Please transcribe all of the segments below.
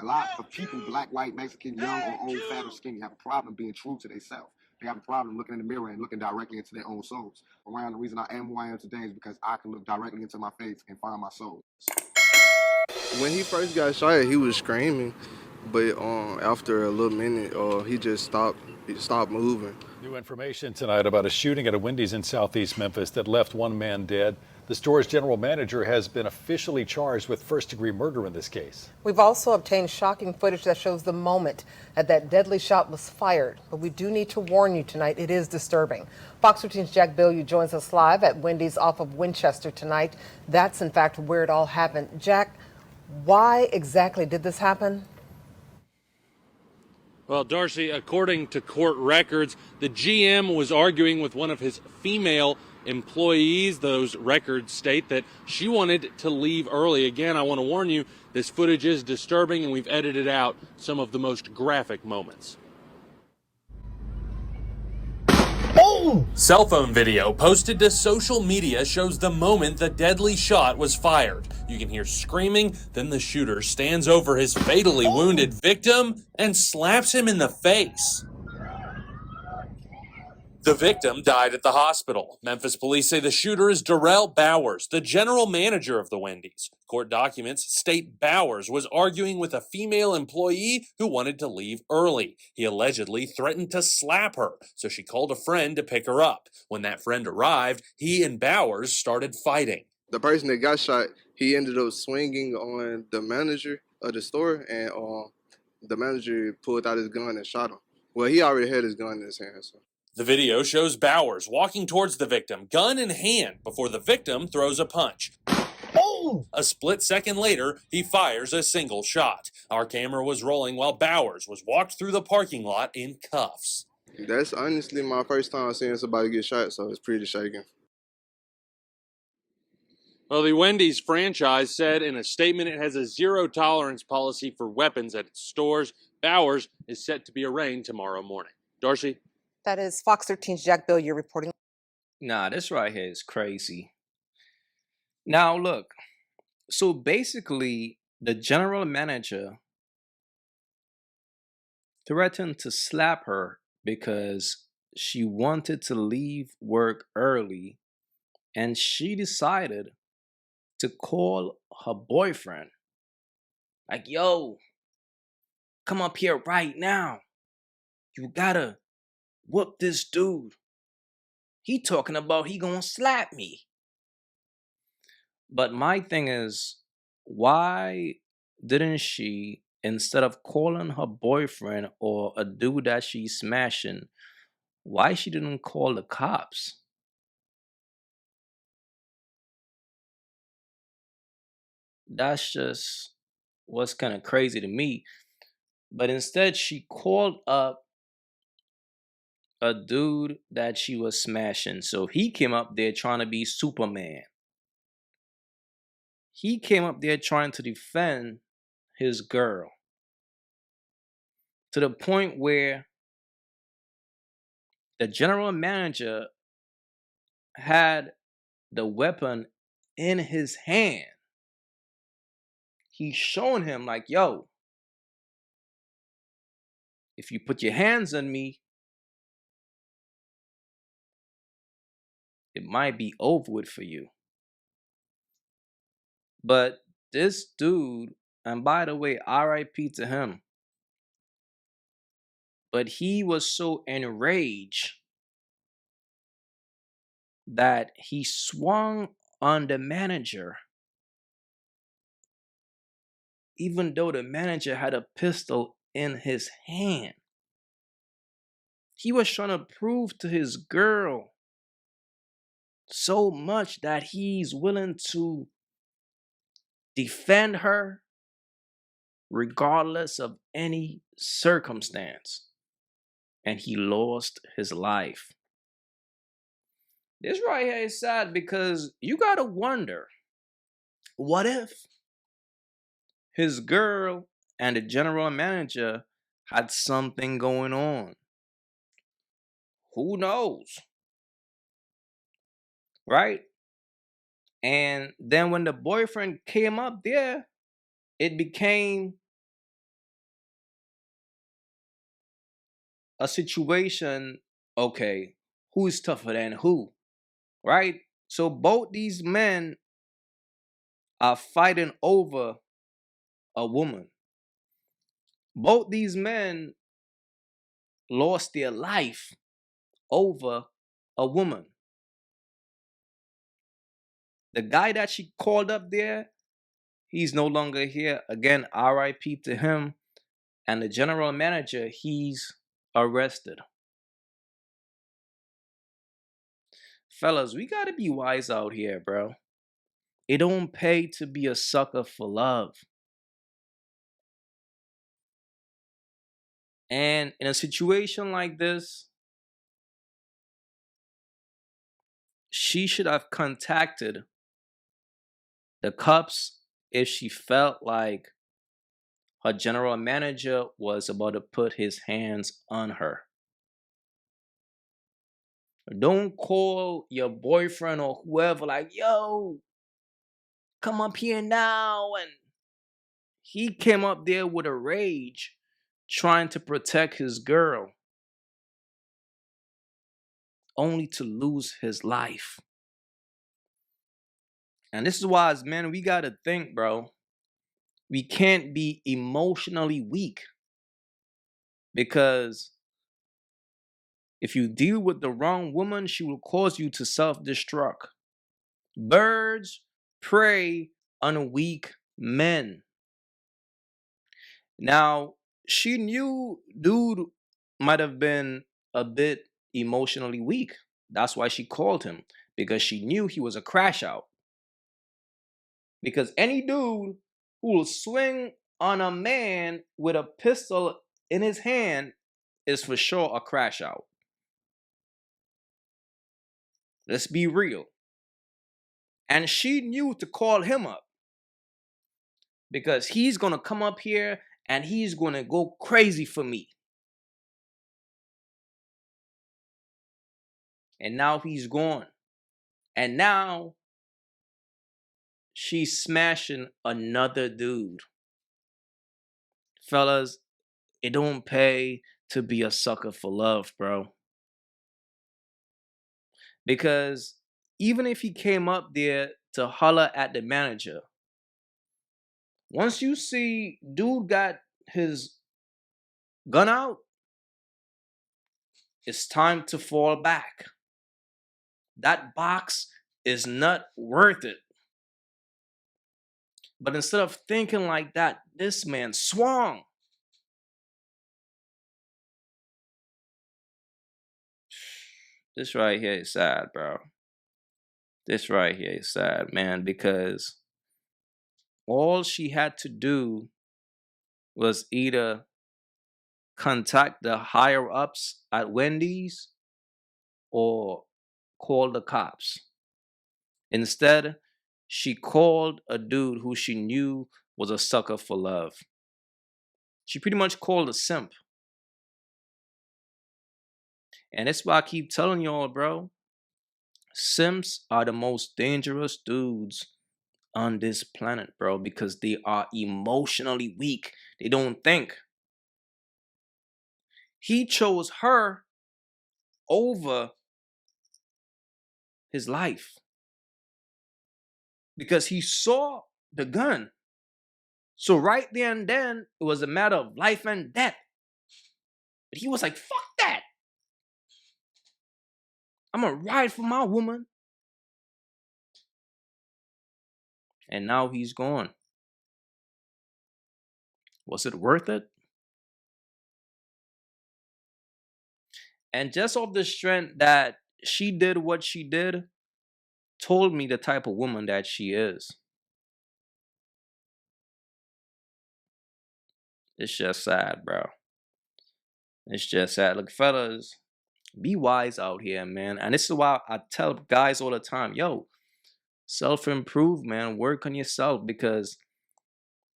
A lot of people, black, white, Mexican, young or old, fat or skinny, have a problem being true to themselves. They have a problem looking in the mirror and looking directly into their own souls. Around the reason I am who I am today is because I can look directly into my face and find my soul. When he first got shot, he was screaming, but after a little minute, he just stopped moving. New information tonight about a shooting at a Wendy's in southeast Memphis that left one man dead. The store's general manager has been officially charged with first-degree murder in this case. We've also obtained shocking footage that shows the moment that deadly shot was fired. But we do need to warn you tonight, it is disturbing. Fox 13's Jack Billieu joins us live at Wendy's off of Winchester tonight. That's in fact where it all happened. Jack, why exactly did this happen? Well, Darcy, according to court records, the GM was arguing with one of his female employees. Those records state that she wanted to leave early. Again, I want to warn you, this footage is disturbing, and we've edited out some of the most graphic moments. Cell phone video posted to social media shows the moment the deadly shot was fired. You can hear screaming, then the shooter stands over his fatally wounded victim and slaps him in the face. The victim died at the hospital. Memphis police say the shooter is Darrell Bowers, the general manager of the Wendy's. Court documents state Bowers was arguing with a female employee who wanted to leave early. He allegedly threatened to slap her, so she called a friend to pick her up. When that friend arrived, he and Bowers started fighting. The person that got shot, he ended up swinging on the manager of the store, and the manager pulled out his gun and shot him. Well, he already had his gun in his hand, so. The video shows Bowers walking towards the victim, gun in hand, before the victim throws a punch. A split second later, he fires a single shot. Our camera was rolling while Bowers was walked through the parking lot in cuffs. That's honestly my first time seeing somebody get shot, so it's pretty shaking. Well, the Wendy's franchise said in a statement it has a zero-tolerance policy for weapons at its stores. Bowers is set to be arraigned tomorrow morning. Darcy? That is Fox 13's Jack Billieu reporting. Nah, this right here is crazy. Now, look. So basically, the general manager threatened to slap her because she wanted to leave work early, and she decided to call her boyfriend. Like, yo, come up here right now. You gotta whoop this dude. He talking about he gonna slap me. But my thing is, why didn't she, instead of calling her boyfriend or a dude that she's smashing, why she didn't call the cops? That's just what's kind of crazy to me. But instead, she called up a dude that she was smashing. So he came up there trying to be Superman. He came up there trying to defend his girl. To the point where the general manager had the weapon in his hand. He's showing him like, yo, if you put your hands on me, it might be over with for you. But this dude, and by the way, RIP to him, but he was so enraged that he swung on the manager, even though the manager had a pistol in his hand. He was trying to prove to his girl so much that he's willing to defend her regardless of any circumstance. And he lost his life. This right here is sad because you gotta wonder, what if his girl and the general manager had something going on? Who knows? Right? And then when the boyfriend came up there, it became a situation, okay, who is tougher than who, right? So both these men are fighting over a woman. Both these men lost their life over a woman. The guy that she called up there, he's no longer here. Again, RIP to him. And the general manager, he's arrested. Fellas, we gotta be wise out here, bro. It don't pay to be a sucker for love. And in a situation like this, she should have contacted the cops if she felt like her general manager was about to put his hands on her. Don't call your boyfriend or whoever like, yo, come up here now. And he came up there with a rage trying to protect his girl, only to lose his life. And this is why, as men, we gotta think, bro. We can't be emotionally weak, because if you deal with the wrong woman, she will cause you to self-destruct. Birds prey on weak men. Now, she knew dude might have been a bit emotionally weak. That's why she called him, because she knew he was a crash out. Because any dude who will swing on a man with a pistol in his hand is for sure a crash out. Let's be real. And she knew to call him up, because he's going to come up here and he's going to go crazy for me. And now he's gone. And now she's smashing another dude. Fellas, it don't pay to be a sucker for love, bro. Because even if he came up there to holler at the manager, once you see dude got his gun out, it's time to fall back. That box is not worth it. But instead of thinking like that, this man swung. This right here is sad, bro. This right here is sad, man, because all she had to do was either contact the higher ups at Wendy's or call the cops. Instead, she called a dude who she knew was a sucker for love. She pretty much called a simp. And that's why I keep telling y'all, bro. Simps are the most dangerous dudes on this planet, bro, because they are emotionally weak. They don't think. He chose her over his life because he saw the gun. So right there and then, it was a matter of life and death. But he was like, fuck that. I'm gonna ride for my woman. And now he's gone. Was it worth it? And just off the strength that she did what she did, told me the type of woman that she is. It's just sad, bro. It's just sad. Look, fellas, be wise out here, man. And this is why I tell guys all the time, yo, self-improve, man. Work on yourself, because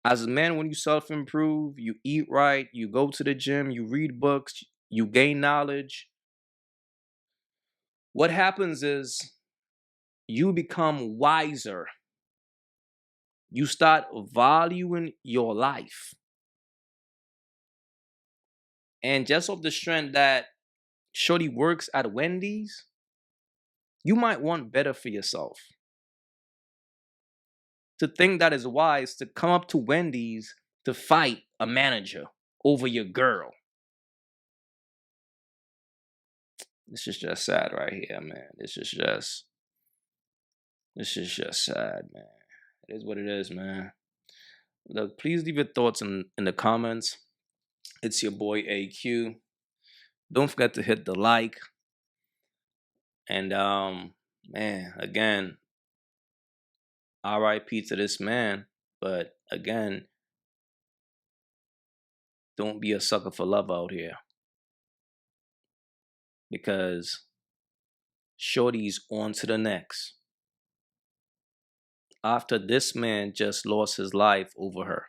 as a man, when you self-improve, you eat right, you go to the gym, you read books, you gain knowledge. What happens is you become wiser. You start valuing your life. And just off the strength that shorty works at Wendy's, you might want better for yourself. To think that is wise to come up to Wendy's to fight a manager over your girl. This is just sad right here, man. This is just sad, man. It is what it is, man. Look, please leave your thoughts in the comments. It's your boy AyeQ. Don't forget to hit the like. And man, again, RIP to this man. But again, don't be a sucker for love out here. Because shorty's on to the next. After this man just lost his life over her.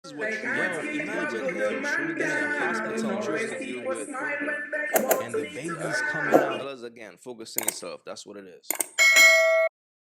Imagine him being in a hospital dealing with, and the baby's coming out. Again, focus on yourself. That's what it is.